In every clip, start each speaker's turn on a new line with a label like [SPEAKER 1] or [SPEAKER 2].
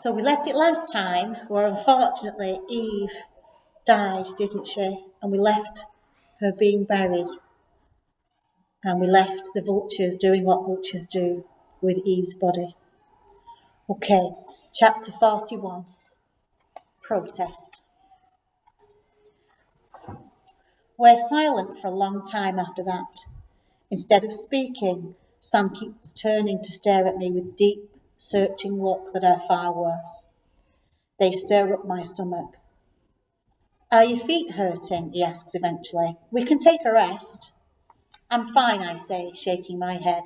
[SPEAKER 1] So we left it last time where unfortunately Eve died, didn't she? And we left her being buried. And we left the vultures doing what vultures do with Eve's body. Okay, chapter 41, protest. We're silent for a long time after that. Instead of speaking, Sam keeps turning to stare at me with deep, searching looks that are far worse. They stir up my stomach. Are your feet hurting? He asks eventually. We can take a rest. I'm fine, I say, shaking my head.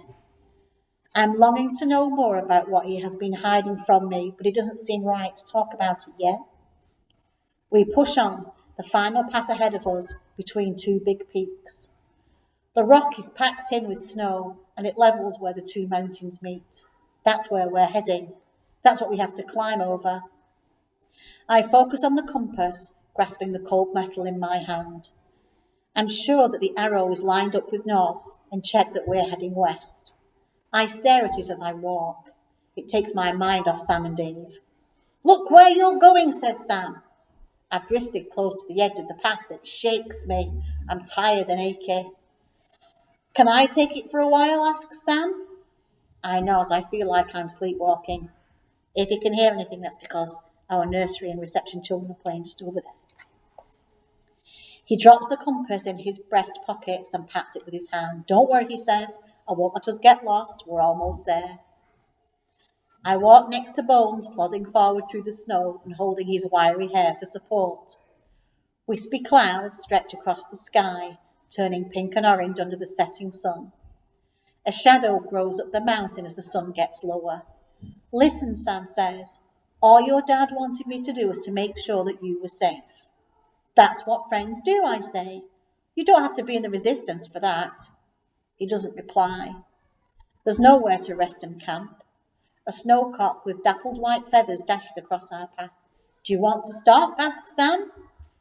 [SPEAKER 1] I'm longing to know more about what he has been hiding from me, but it doesn't seem right to talk about it yet. We push on, the final pass ahead of us, between two big peaks. The rock is packed in with snow, and it levels where the two mountains meet. That's where we're heading. That's what we have to climb over. I focus on the compass, grasping the cold metal in my hand. I'm sure that the arrow is lined up with north, and check that we're heading west. I stare at it as I walk. It takes my mind off Sam and Dave. Look where you're going, says Sam. I've drifted close to the edge of the path. It shakes me. I'm tired and achy. Can I take it for a while? Asks Sam. I nod. I feel like I'm sleepwalking. If you can hear anything, that's because our nursery and reception children are playing just over there. He drops the compass in his breast pockets and pats it with his hand. Don't worry, he says. I won't let us get lost. We're almost there. I walk next to Bones, plodding forward through the snow and holding his wiry hair for support. Wispy clouds stretch across the sky, turning pink and orange under the setting sun. A shadow grows up the mountain as the sun gets lower. Listen, Sam says. All your dad wanted me to do was to make sure that you were safe. That's what friends do, I say. You don't have to be in the resistance for that. He doesn't reply. There's nowhere to rest and camp. A snowcock with dappled white feathers dashes across our path. Do you want to stop? Asks Sam.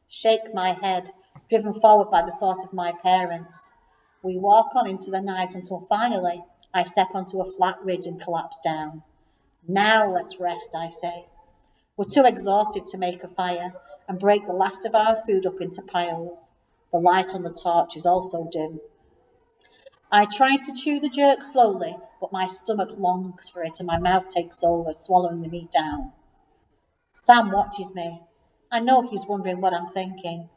[SPEAKER 1] Shake my head, driven forward by the thought of my parents. We walk on into the night until finally I step onto a flat ridge and collapse down. Now let's rest, I say. We're too exhausted to make a fire and break the last of our food up into piles. The light on the torch is also dim. I try to chew the jerk slowly, but my stomach longs for it and my mouth takes over, swallowing the meat down. Sam watches me. I know he's wondering what I'm thinking.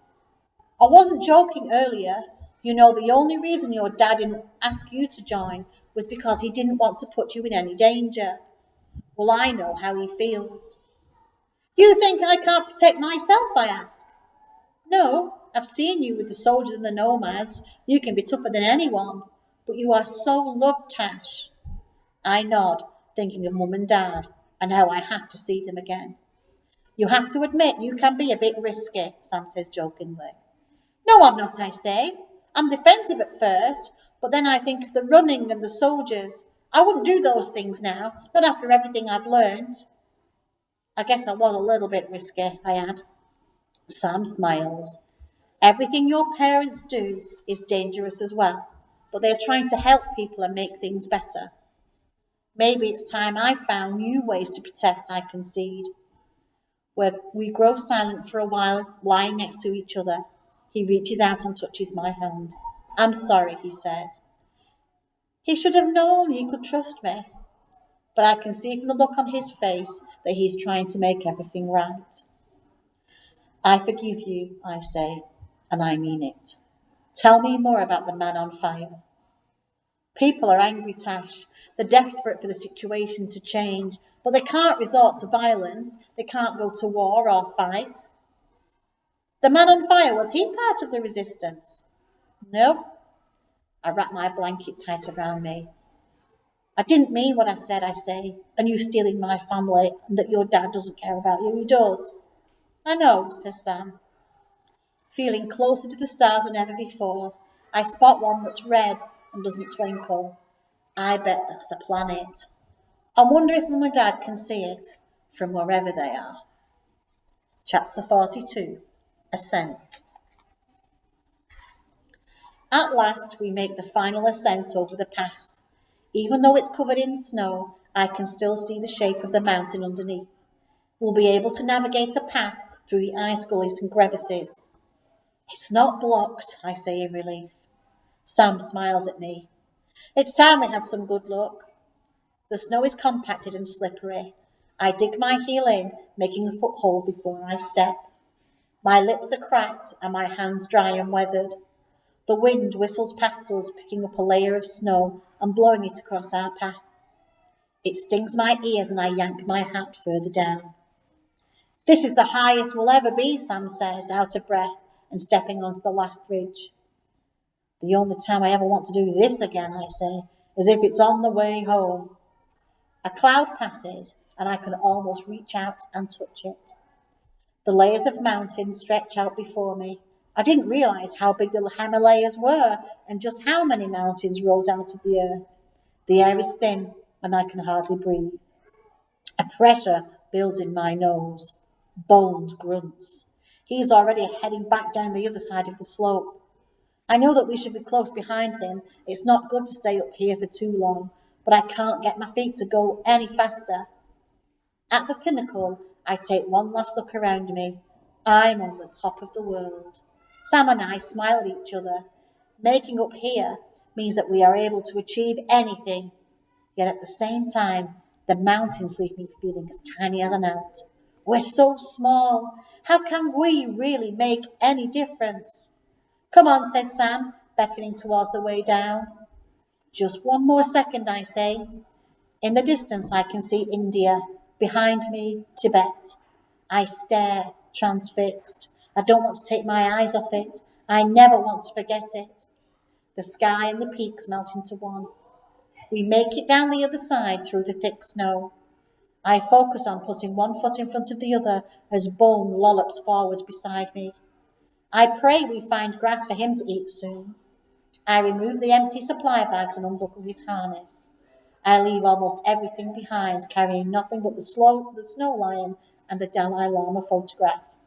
[SPEAKER 1] I wasn't joking earlier. You know, the only reason your dad didn't ask you to join was because he didn't want to put you in any danger. Well, I know how he feels. You think I can't protect myself? I ask. No, I've seen you with the soldiers and the nomads. You can be tougher than anyone. But you are so loved, Tash. I nod, thinking of Mum and Dad and how I have to see them again. You have to admit you can be a bit risky, Sam says jokingly. No, I'm not, I say. I'm defensive at first, but then I think of the running and the soldiers. I wouldn't do those things now, not after everything I've learned. I guess I was a little bit risky, I add. Sam smiles. Everything your parents do is dangerous as well, but they're trying to help people and make things better. Maybe it's time I found new ways to protest, I concede. Where we grow silent for a while, lying next to each other. He reaches out and touches my hand. I'm sorry, he says. He should have known he could trust me. But I can see from the look on his face that he's trying to make everything right. I forgive you, I say, and I mean it. Tell me more about the man on fire. People are angry, Tash. They're desperate for the situation to change, but they can't resort to violence. They can't go to war or fight. The man on fire, was he part of the resistance? No. I wrap my blanket tight around me. I didn't mean what I said, I say, and you stealing my family and that your dad doesn't care about you. He does. I know, says Sam. Feeling closer to the stars than ever before, I spot one that's red and doesn't twinkle. I bet that's a planet. I wonder if Mum and Dad can see it from wherever they are. Chapter 42, Ascent. At last, we make the final ascent over the pass. Even though it's covered in snow, I can still see the shape of the mountain underneath. We'll be able to navigate a path through the ice gullies and crevices. It's not blocked, I say in relief. Sam smiles at me. It's time we had some good luck. The snow is compacted and slippery. I dig my heel in, making a foothold before I step. My lips are cracked and my hands dry and weathered. The wind whistles past us, picking up a layer of snow and blowing it across our path. It stings my ears and I yank my hat further down. This is the highest we'll ever be, Sam says, out of breath and stepping onto the last ridge. The only time I ever want to do this again, I say, as if it's on the way home. A cloud passes and I can almost reach out and touch it. The layers of mountains stretch out before me. I didn't realise how big the Himalayas were and just how many mountains rose out of the earth. The air is thin and I can hardly breathe. A pressure builds in my nose. Bones grunts. He's already heading back down the other side of the slope. I know that we should be close behind him. It's not good to stay up here for too long, but I can't get my feet to go any faster. At the pinnacle, I take one last look around me. I'm on the top of the world. Sam and I smile at each other. Making up here means that we are able to achieve anything. Yet at the same time, the mountains leave me feeling as tiny as an ant. We're so small. How can we really make any difference? Come on, says Sam, beckoning towards the way down. Just one more second, I say. In the distance, I can see India. Behind me, Tibet. I stare, transfixed. I don't want to take my eyes off it. I never want to forget it. The sky and the peaks melt into one. We make it down the other side through the thick snow. I focus on putting one foot in front of the other as Bone lollops forwards beside me. I pray we find grass for him to eat soon. I remove the empty supply bags and unbuckle his harness. I leave almost everything behind, carrying nothing but the snow lion and the Dalai Lama photograph.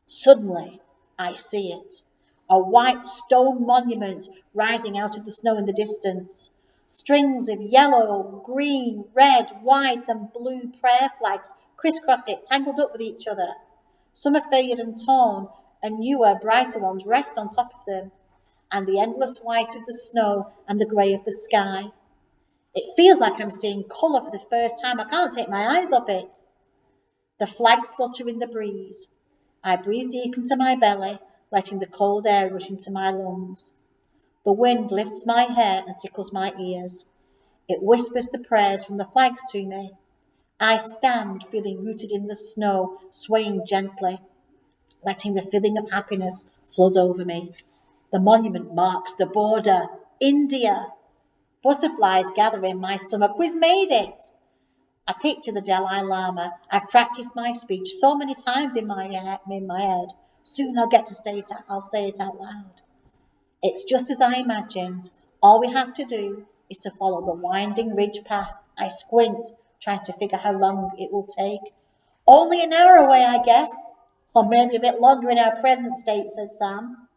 [SPEAKER 1] Suddenly, I see it. A white stone monument rising out of the snow in the distance. Strings of yellow, green, red, white and blue prayer flags crisscross it, tangled up with each other. Some are faded and torn, and newer, brighter ones rest on top of them, and the endless white of the snow and the grey of the sky. It feels like I'm seeing colour for the first time. I can't take my eyes off it. The flags flutter in the breeze. I breathe deep into my belly, letting the cold air rush into my lungs. The wind lifts my hair and tickles my ears. It whispers the prayers from the flags to me. I stand, feeling rooted in the snow, swaying gently, letting the feeling of happiness flood over me. The monument marks the border. India. Butterflies gather in my stomach. We've made it. I picture the Dalai Lama. I've practiced my speech so many times in my head. Soon I'll get to I'll say it out loud. It's just as I imagined. All we have to do is to follow the winding ridge path. I squint, trying to figure how long it will take. Only an hour away, I guess. Or maybe a bit longer in our present state, says Sam.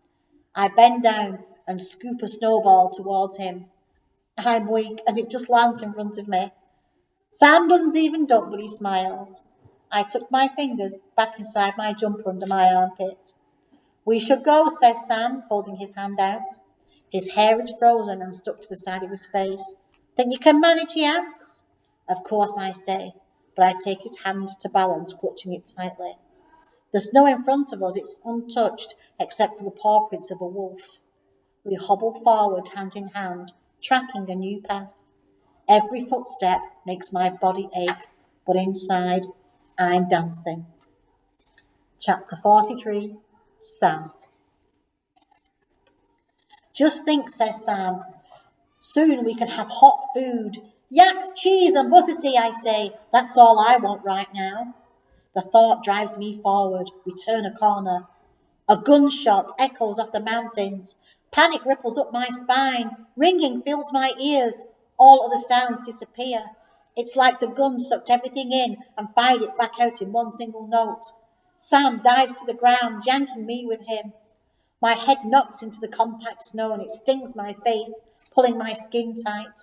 [SPEAKER 1] I bend down and scoop a snowball towards him. I'm weak and it just lands in front of me. Sam doesn't even duck, but he smiles. I tuck my fingers back inside my jumper under my armpit. We should go, says Sam, holding his hand out. His hair is frozen and stuck to the side of his face. Think you can manage, he asks. Of course, I say, but I take his hand to balance, clutching it tightly. The snow in front of us is untouched except for the paw prints of a wolf. We hobble forward hand in hand, tracking a new path. Every footstep makes my body ache, but inside, I'm dancing. Chapter 43, Sam. Just think, says Sam. Soon we can have hot food. Yaks, cheese and butter tea, I say. That's all I want right now. The thought drives me forward. We turn a corner. A gunshot echoes off the mountains. Panic ripples up my spine. Ringing fills my ears. All other sounds disappear. It's like the gun sucked everything in and fired it back out in one single note. Sam dives to the ground, yanking me with him. My head knocks into the compact snow and it stings my face, pulling my skin tight.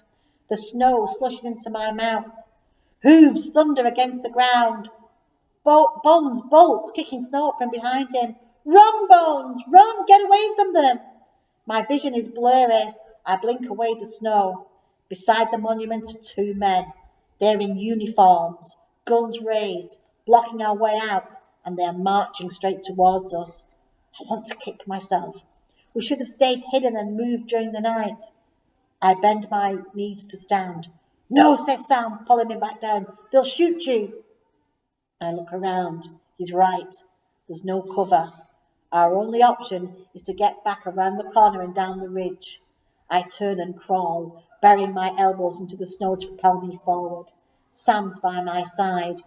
[SPEAKER 1] The snow slushes into my mouth. Hooves thunder against the ground. Bones bolts, kicking snow up from behind him. Run, Bones, run, get away from them. My vision is blurry. I blink away the snow. Beside the monument are two men. They're in uniforms, guns raised, blocking our way out, and they're marching straight towards us. I want to kick myself. We should have stayed hidden and moved during the night. I bend my knees to stand. No, says Sam, pulling me back down. They'll shoot you. I look around. He's right. There's no cover. Our only option is to get back around the corner and down the ridge. I turn and crawl, burying my elbows into the snow to propel me forward. Sam's by my side.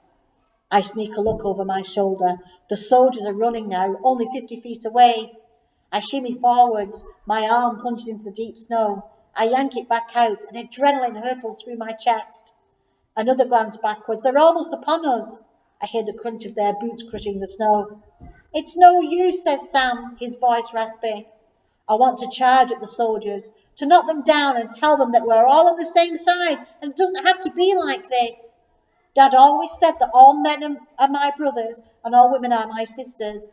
[SPEAKER 1] I sneak a look over my shoulder. The soldiers are running now, only 50 feet away. I shimmy forwards. My arm plunges into the deep snow. I yank it back out, and adrenaline hurtles through my chest. Another glance backwards. They're almost upon us. I hear the crunch of their boots crushing the snow. It's no use, says Sam, his voice raspy. I want to charge at the soldiers, to knock them down and tell them that we're all on the same side, and it doesn't have to be like this. Dad always said that all men are my brothers and all women are my sisters.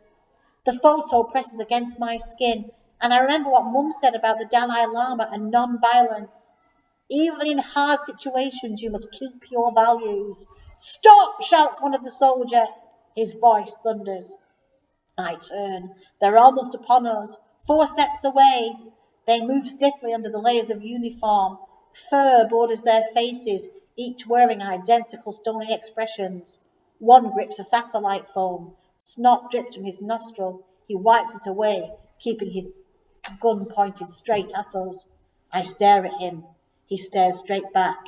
[SPEAKER 1] The photo presses against my skin, and I remember what Mum said about the Dalai Lama and non-violence. Even in hard situations, you must keep your values. Stop, shouts one of the soldiers. His voice thunders. I turn. They're almost upon us, 4 steps away. They move stiffly under the layers of uniform. Fur borders their faces, each wearing identical stony expressions. One grips a satellite phone. Snot drips from his nostril. He wipes it away, keeping his gun pointed straight at us. I stare at him. He stares straight back.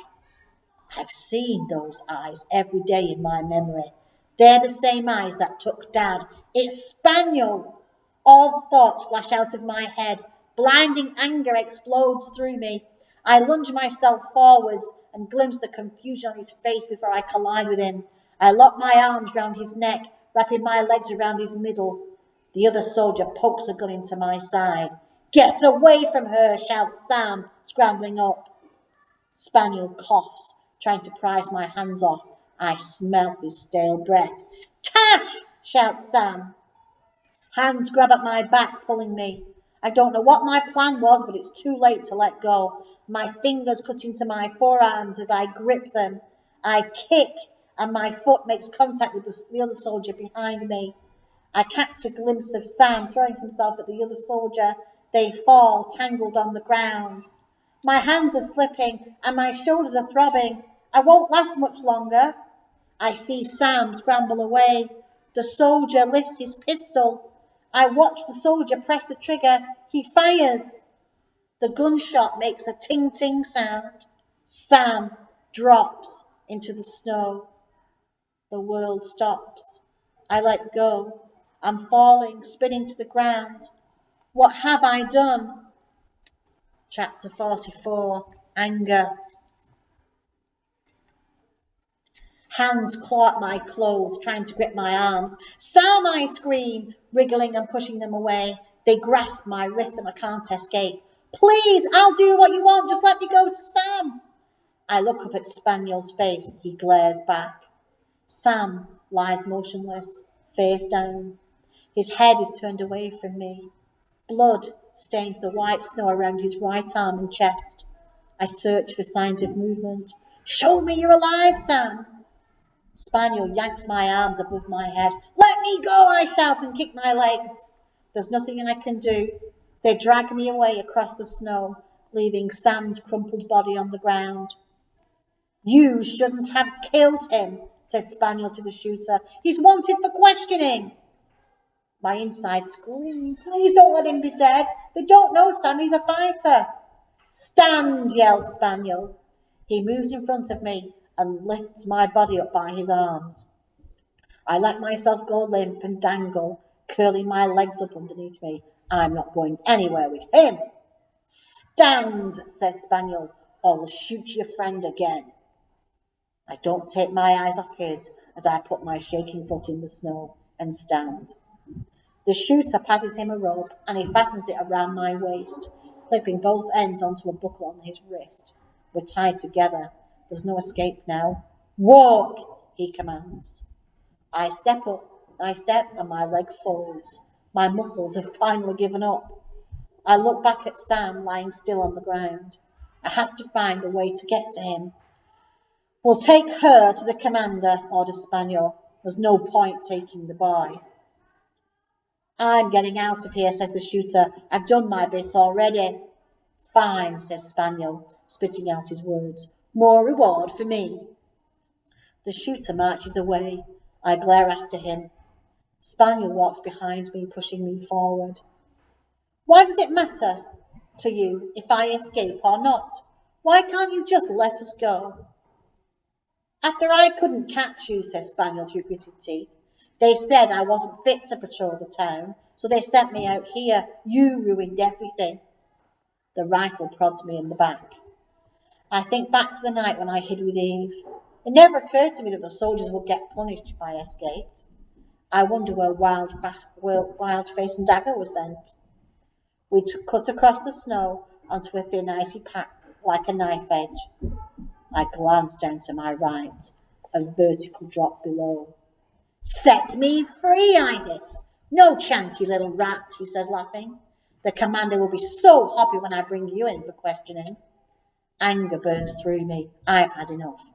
[SPEAKER 1] I've seen those eyes every day in my memory. They're the same eyes that took Dad. It's Spaniel. All thoughts flash out of my head. Blinding anger explodes through me. I lunge myself forwards and glimpse the confusion on his face before I collide with him. I lock my arms round his neck, wrapping my legs around his middle. The other soldier pokes a gun into my side. Get away from her, shouts Sam, scrambling up. Spaniel coughs, trying to prise my hands off. I smell his stale breath. Tash! Shouts Sam. Hands grab at my back, pulling me. I don't know what my plan was, but it's too late to let go. My fingers cut into my forearms as I grip them. I kick, and my foot makes contact with the other soldier behind me. I catch a glimpse of Sam throwing himself at the other soldier. They fall, tangled on the ground. My hands are slipping, and my shoulders are throbbing. I won't last much longer. I see Sam scramble away. The soldier lifts his pistol. I watch the soldier press the trigger. He fires. The gunshot makes a ting-ting sound. Sam drops into the snow. The world stops. I let go. I'm falling, spinning to the ground. What have I done? Chapter 44. Anger. Hands claw at my clothes, trying to grip my arms. Sam, I scream, wriggling and pushing them away. They grasp my wrist and I can't escape. Please, I'll do what you want. Just let me go to Sam. I look up at Spaniel's face and he glares back. Sam lies motionless, face down. His head is turned away from me. Blood stains the white snow around his right arm and chest. I search for signs of movement. Show me you're alive, Sam. Spaniel yanks my arms above my head. Let me go, I shout and kick my legs. There's nothing I can do. They drag me away across the snow, leaving Sam's crumpled body on the ground. You shouldn't have killed him, says Spaniel to the shooter. He's wanted for questioning. My inside scream. Please don't let him be dead. They don't know Sam, he's a fighter. Stand, yells Spaniel. He moves in front of me and lifts my body up by his arms. I let myself go limp and dangle, curling my legs up underneath me. I'm not going anywhere with him. Stand, says Spaniel, or I'll shoot your friend again. I don't take my eyes off his as I put my shaking foot in the snow and stand. The shooter passes him a rope and he fastens it around my waist, clipping both ends onto a buckle on his wrist. We're tied together. There's no escape now. Walk, he commands. I step and my leg folds. My muscles have finally given up. I look back at Sam lying still on the ground. I have to find a way to get to him. We'll take her to the commander, orders Spaniel. There's no point taking the boy. I'm getting out of here, says the shooter. I've done my bit already. Fine, says Spaniel, spitting out his words. More reward for me. The shooter marches away. I glare after him. Spaniel walks behind me, pushing me forward. Why does it matter to you if I escape or not? Why can't you just let us go? After I couldn't catch you, says Spaniel through gritted teeth. They said I wasn't fit to patrol the town, so they sent me out here. You ruined everything. The rifle prods me in the back. I think back to the night when I hid with Eve. It never occurred to me that the soldiers would get punished if I escaped. I wonder where Wildface and Dagger were sent. We cut across the snow onto a thin icy path like a knife edge. I glanced down to my right, a vertical drop below. Set me free, I hiss. No chance, you little rat, he says, laughing. The commander will be so happy when I bring you in for questioning. Anger burns through me. I've had enough.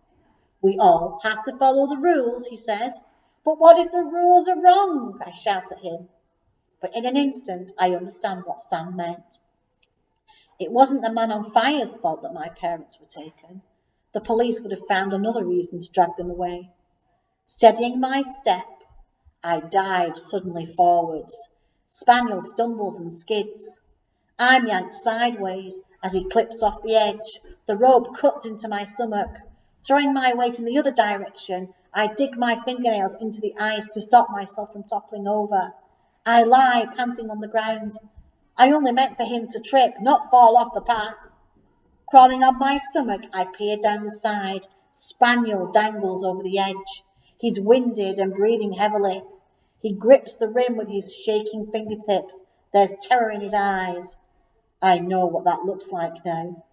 [SPEAKER 1] We all have to follow the rules, he says. But what if the rules are wrong? I shout at him. But in an instant, I understand what Sam meant. It wasn't the man on fire's fault that my parents were taken. The police would have found another reason to drag them away. Steadying my step, I dive suddenly forwards. Spaniel stumbles and skids. I'm yanked sideways as he clips off the edge. The rope cuts into my stomach. Throwing my weight in the other direction, I dig my fingernails into the ice to stop myself from toppling over. I lie, panting on the ground. I only meant for him to trip, not fall off the path. Crawling on my stomach, I peer down the side. Spaniel dangles over the edge. He's winded and breathing heavily. He grips the rim with his shaking fingertips. There's terror in his eyes. I know what that looks like now.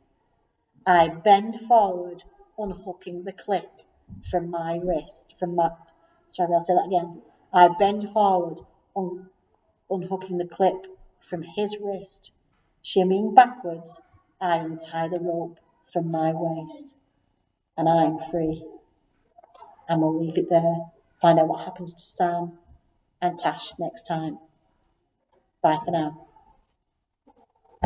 [SPEAKER 1] I bend forward, unhooking the clip from my wrist. Sorry, I'll say that again. I bend forward, unhooking the clip from his wrist. Shimmying backwards, I untie the rope from my waist. And I'm free. And we'll leave it there. Find out what happens to Sam and Tash next time. Bye for now.